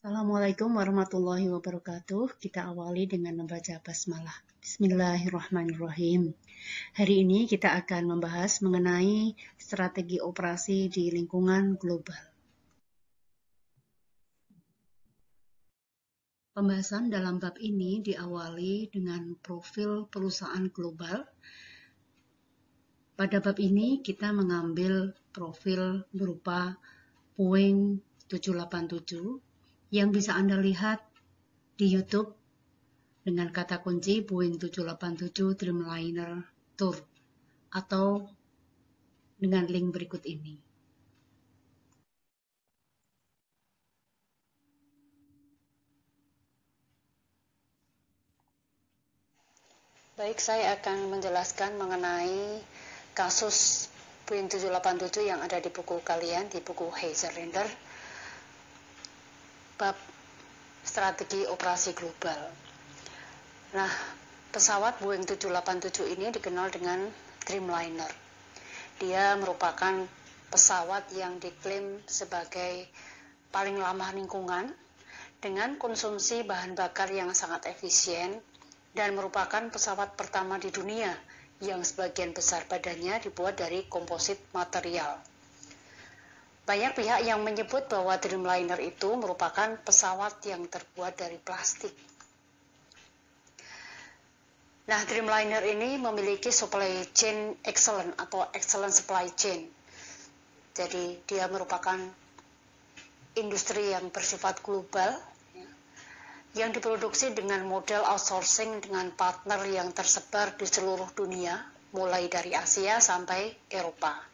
Assalamualaikum warahmatullahi wabarakatuh. Kita awali dengan membaca basmalah. Bismillahirrahmanirrahim. Hari ini kita akan membahas mengenai strategi operasi di lingkungan global. Pembahasan dalam bab ini diawali dengan profil perusahaan global. Pada bab ini kita mengambil profil berupa Boeing 787 yang bisa Anda lihat di YouTube dengan kata kunci Boeing 787 Dreamliner Tour atau dengan link berikut ini. Baik, saya akan menjelaskan mengenai kasus Boeing 787 yang ada di buku kalian, di buku Heizerlander, bab strategi operasi global. Nah, pesawat Boeing 787 ini dikenal dengan Dreamliner. Dia merupakan pesawat yang diklaim sebagai paling ramah lingkungan dengan konsumsi bahan bakar yang sangat efisien dan merupakan pesawat pertama di dunia yang sebagian besar badannya dibuat dari komposit material. Banyak pihak yang menyebut bahwa Dreamliner itu merupakan pesawat yang terbuat dari plastik. Nah, Dreamliner ini memiliki supply chain excellent atau excellent supply chain. Jadi dia merupakan industri yang bersifat global, yang diproduksi dengan model outsourcing dengan partner yang tersebar di seluruh dunia, mulai dari Asia sampai Eropa.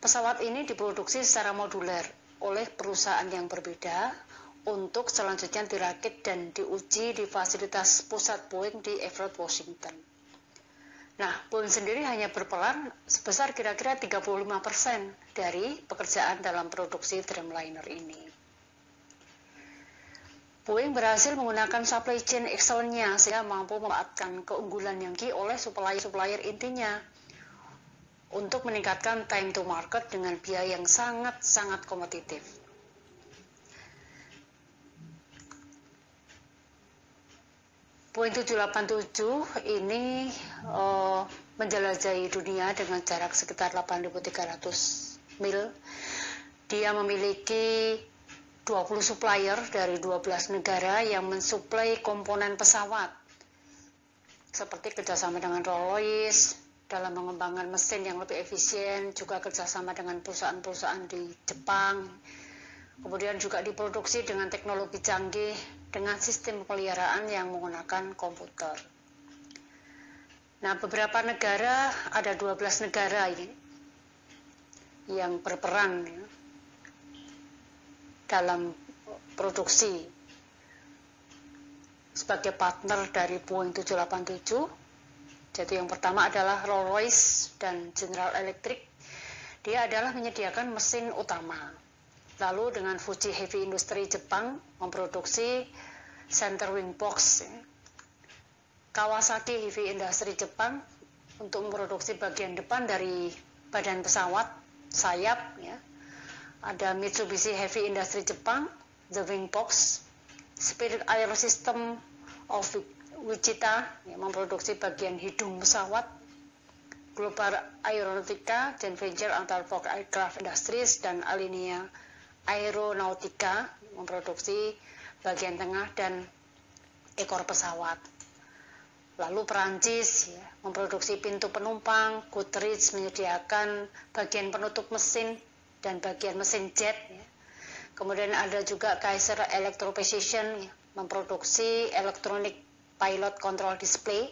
Pesawat ini diproduksi secara moduler oleh perusahaan yang berbeda untuk selanjutnya dirakit dan diuji di fasilitas pusat Boeing di Everett, Washington. Nah, Boeing sendiri hanya berperan sebesar kira-kira 35% dari pekerjaan dalam produksi Dreamliner ini. Boeing berhasil menggunakan supply chain excellence-nya sehingga mampu memanfaatkan keunggulan yang dimiliki oleh supplier intinya untuk meningkatkan time to market dengan biaya yang sangat-sangat kompetitif. Boeing 787 ini menjelajahi dunia dengan jarak sekitar 8.300 mil. Dia memiliki 20 supplier dari 12 negara yang mensuplai komponen pesawat, seperti kerjasama dengan Rolls-Royce dalam mengembangkan mesin yang lebih efisien, juga kerjasama dengan perusahaan-perusahaan di Jepang. Kemudian juga diproduksi dengan teknologi canggih dengan sistem pemeliharaan yang menggunakan komputer. Nah, beberapa negara, ada 12 negara ini yang berperan dalam produksi sebagai partner dari Boeing 787. Jadi yang pertama adalah Rolls-Royce dan General Electric. Dia adalah menyediakan mesin utama. Lalu dengan Fuji Heavy Industry Jepang memproduksi center wing box. Kawasaki Heavy Industry Jepang untuk memproduksi bagian depan dari badan pesawat, sayap. Ya. Ada Mitsubishi Heavy Industry Jepang, the wing box. Spirit Air System of Wichita yang memproduksi bagian hidung pesawat. Global Aeronautica, joint venture antara Fokker Aircraft Industries dan Alinea Aeronautica memproduksi bagian tengah dan ekor pesawat. Lalu Perancis memproduksi pintu penumpang, Goodrich menyediakan bagian penutup mesin dan bagian mesin jet. Kemudian ada juga Kaiser Electro-Precision memproduksi electronic pilot control display,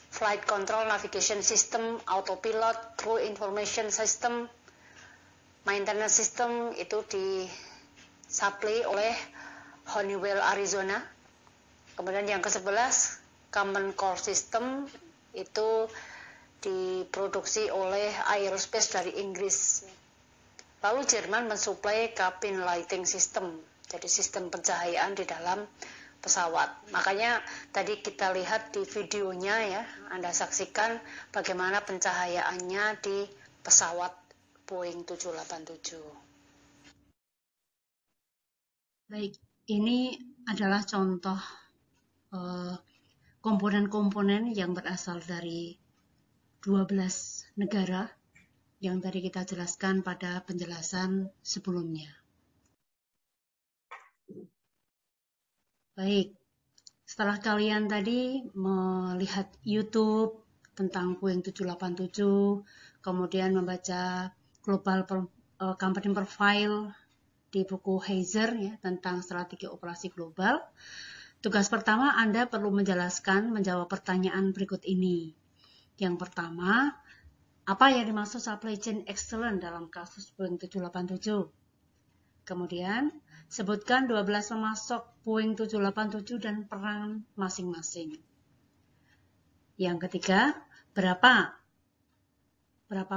flight control navigation system, autopilot, crew information system, maintenance system itu disuplai oleh Honeywell Arizona. Kemudian yang ke-11, Common Core System itu diproduksi oleh Aerospace dari Inggris. Lalu Jerman mensuplai cabin lighting system, jadi sistem pencahayaan di dalam pesawat. Makanya tadi kita lihat di videonya ya, Anda saksikan bagaimana pencahayaannya di pesawat Boeing 787. Baik, ini adalah contoh komponen-komponen yang berasal dari 12 negara yang tadi kita jelaskan pada penjelasan sebelumnya. Baik, setelah kalian tadi melihat YouTube tentang Boeing 787, kemudian membaca Global Company Profile di buku Heiser ya, tentang strategi operasi global, tugas pertama Anda perlu menjawab pertanyaan berikut ini. Yang pertama, apa yang dimaksud supply chain excellence dalam kasus Boeing 787? Kemudian, sebutkan 12 pemasok Boeing 787 dan peran masing-masing. Yang ketiga, berapa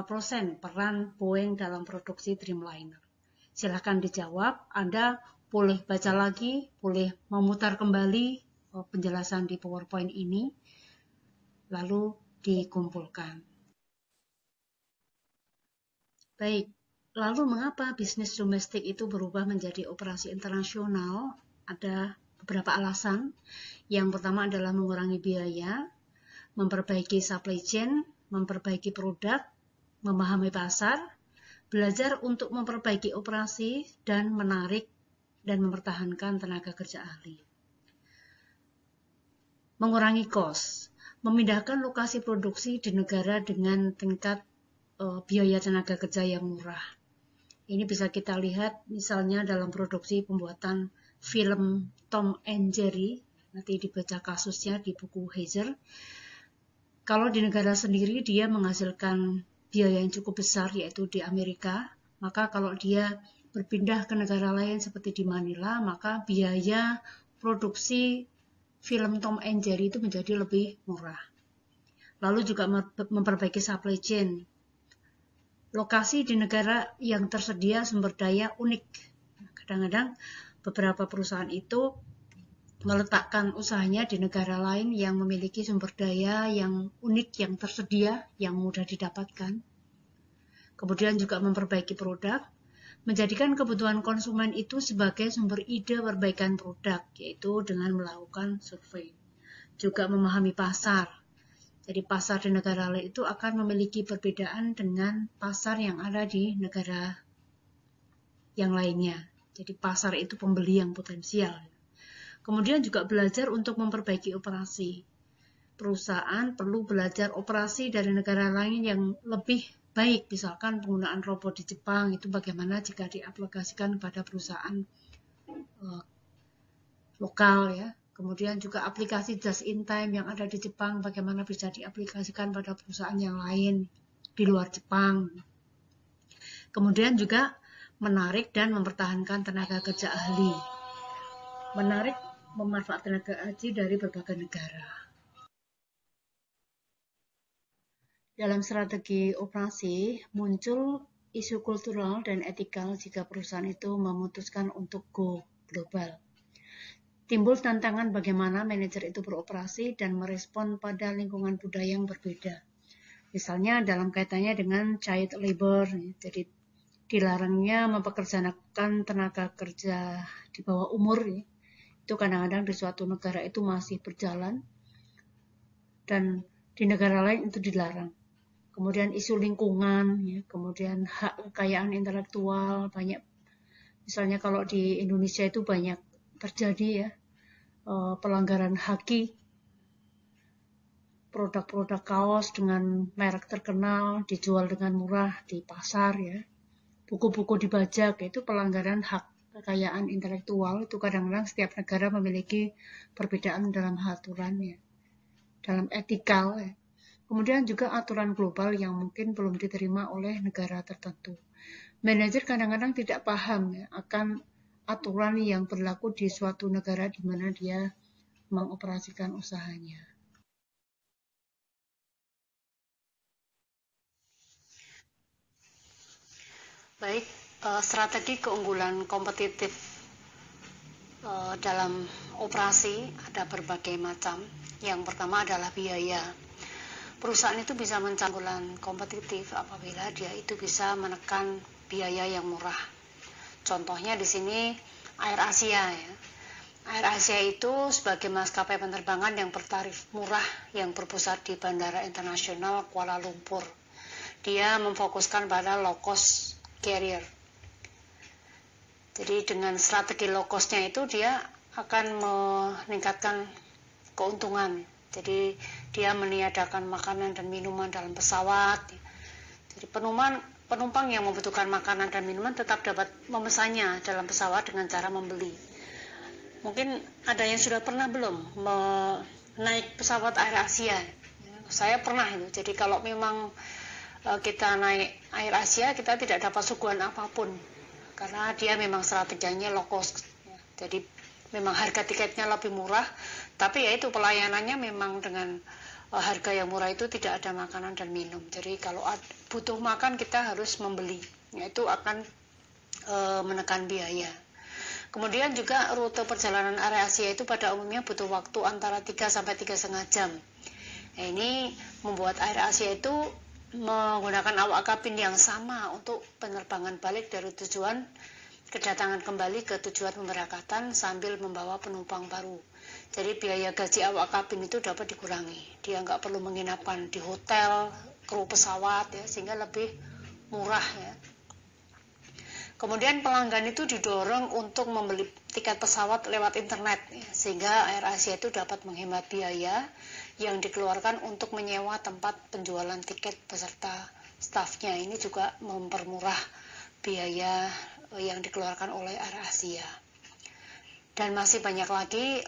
persen peran Boeing dalam produksi Dreamliner? Silahkan dijawab. Anda boleh baca lagi, boleh memutar kembali penjelasan di PowerPoint ini, lalu dikumpulkan. Baik, lalu mengapa bisnis domestik itu berubah menjadi operasi internasional? Ada beberapa alasan. Yang pertama adalah mengurangi biaya, memperbaiki supply chain, memperbaiki produk, memahami pasar, belajar untuk memperbaiki operasi, dan menarik dan mempertahankan tenaga kerja ahli. Mengurangi cost, memindahkan lokasi produksi di negara dengan tingkat biaya tenaga kerja yang murah. Ini bisa kita lihat misalnya dalam produksi pembuatan film Tom and Jerry, nanti dibaca kasusnya di buku Heiser. Kalau di negara sendiri dia menghasilkan biaya yang cukup besar, yaitu di Amerika, maka kalau dia berpindah ke negara lain seperti di Manila, maka biaya produksi film Tom and Jerry itu menjadi lebih murah. Lalu juga memperbaiki supply chain. Lokasi di negara yang tersedia sumber daya unik. Kadang-kadang beberapa perusahaan itu meletakkan usahanya di negara lain yang memiliki sumber daya yang unik, yang tersedia, yang mudah didapatkan. Kemudian juga memperbaiki produk, menjadikan kebutuhan konsumen itu sebagai sumber ide perbaikan produk, yaitu dengan melakukan survei. Juga memahami pasar. Jadi pasar di negara lain itu akan memiliki perbedaan dengan pasar yang ada di negara yang lainnya. Jadi pasar itu pembeli yang potensial. Kemudian juga belajar untuk memperbaiki operasi. Perusahaan perlu belajar operasi dari negara lain yang lebih baik. Misalkan penggunaan robot di Jepang itu bagaimana jika diaplikasikan pada perusahaan lokal ya. Kemudian juga aplikasi just in time yang ada di Jepang bagaimana bisa diaplikasikan pada perusahaan yang lain di luar Jepang. Kemudian juga menarik dan mempertahankan tenaga kerja ahli. Menarik memanfaatkan tenaga ahli dari berbagai negara. Dalam strategi operasi muncul isu kultural dan etikal jika perusahaan itu memutuskan untuk go global. Timbul tantangan bagaimana manajer itu beroperasi dan merespon pada lingkungan budaya yang berbeda. Misalnya dalam kaitannya dengan child labor, jadi dilarangnya mempekerjakan tenaga kerja di bawah umur. Itu kadang-kadang di suatu negara itu masih berjalan dan di negara lain itu dilarang. Kemudian isu lingkungan, ya, kemudian hak kekayaan intelektual, banyak. Misalnya kalau di Indonesia itu banyak terjadi ya pelanggaran haki, produk-produk kaos dengan merek terkenal dijual dengan murah di pasar ya, buku-buku dibajak, itu pelanggaran hak kekayaan intelektual. Itu kadang-kadang setiap negara memiliki perbedaan dalam aturannya, dalam etikal ya. Kemudian juga aturan global yang mungkin belum diterima oleh negara tertentu. Manajer kadang-kadang tidak paham ya, akan aturan yang berlaku di suatu negara di mana dia mengoperasikan usahanya. Baik, strategi keunggulan kompetitif dalam operasi ada berbagai macam. Yang pertama adalah biaya. Perusahaan itu bisa mencanggulan kompetitif apabila dia itu bisa menekan biaya yang murah. Contohnya di sini AirAsia ya. AirAsia itu sebagai maskapai penerbangan yang bertarif murah yang berpusat di Bandara Internasional Kuala Lumpur. Dia memfokuskan pada low cost carrier. Jadi dengan strategi low costnya itu dia akan meningkatkan keuntungan. Jadi dia meniadakan makanan dan minuman dalam pesawat. Jadi penumpang yang membutuhkan makanan dan minuman tetap dapat memesannya dalam pesawat dengan cara membeli. Mungkin ada yang sudah pernah belum naik pesawat AirAsia? Saya pernah itu. Jadi kalau memang kita naik AirAsia, kita tidak dapat suguhan apapun karena dia memang strateginya low cost. Jadi memang harga tiketnya lebih murah, tapi ya itu pelayanannya memang dengan harga yang murah itu tidak ada makanan dan minum. Jadi kalau butuh makan kita harus membeli, yaitu akan menekan biaya. Kemudian juga rute perjalanan AirAsia itu pada umumnya butuh waktu antara 3 sampai 3,5 jam. Nah, ini membuat AirAsia itu menggunakan awak kabin yang sama untuk penerbangan balik dari tujuan kedatangan kembali ke tujuan pemberangkatan sambil membawa penumpang baru. Jadi biaya gaji awak kabin itu dapat dikurangi. Dia nggak perlu menginapkan di hotel, kru pesawat ya, sehingga lebih murah ya. Kemudian pelanggan itu didorong untuk membeli tiket pesawat lewat internet, ya, sehingga AirAsia itu dapat menghemat biaya yang dikeluarkan untuk menyewa tempat penjualan tiket beserta stafnya. Ini juga mempermurah biaya yang dikeluarkan oleh AirAsia. Dan masih banyak lagi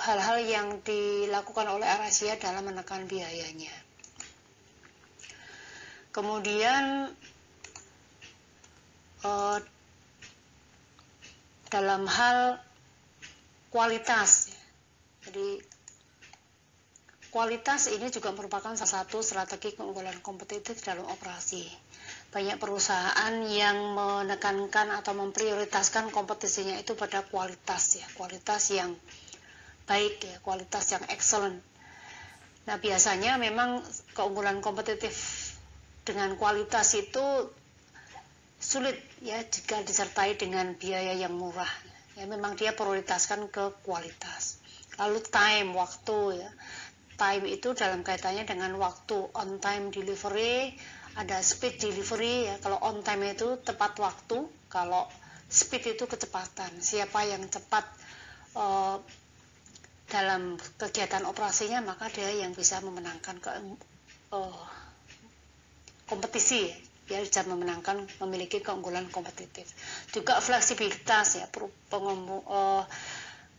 hal-hal yang dilakukan oleh AirAsia dalam menekan biayanya. Kemudian dalam hal kualitas, jadi kualitas ini juga merupakan salah satu strategi keunggulan kompetitif dalam operasi. Banyak perusahaan yang menekankan atau memprioritaskan kompetisinya itu pada kualitas ya, kualitas yang baik ya, kualitas yang excellent. Nah, biasanya memang keunggulan kompetitif dengan kualitas itu sulit ya jika disertai dengan biaya yang murah. Ya memang dia prioritaskan ke kualitas. Lalu time, waktu ya. Time itu dalam kaitannya dengan waktu, on time delivery, ada speed delivery ya. Kalau on time itu tepat waktu, kalau speed itu kecepatan. Siapa yang cepat dalam kegiatan operasinya, maka dia yang bisa memenangkan kompetisi ya. Dia bisa memenangkan, memiliki keunggulan kompetitif. Juga fleksibilitas ya,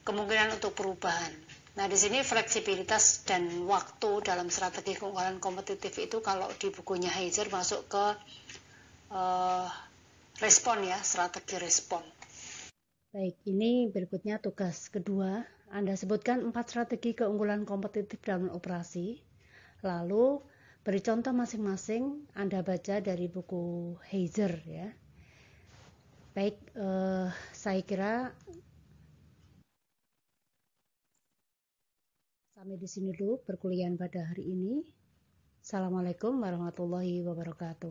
kemungkinan untuk perubahan. Nah, di sini fleksibilitas dan waktu dalam strategi keunggulan kompetitif itu kalau di bukunya Heiser masuk ke respon ya, strategi respon. Baik, ini berikutnya tugas kedua. Anda sebutkan 4 strategi keunggulan kompetitif dalam operasi. Lalu beri contoh masing-masing, Anda baca dari buku Heiser ya. Baik, saya kira sampai di sini dulu perkuliahan pada hari ini. Assalamualaikum warahmatullahi wabarakatuh.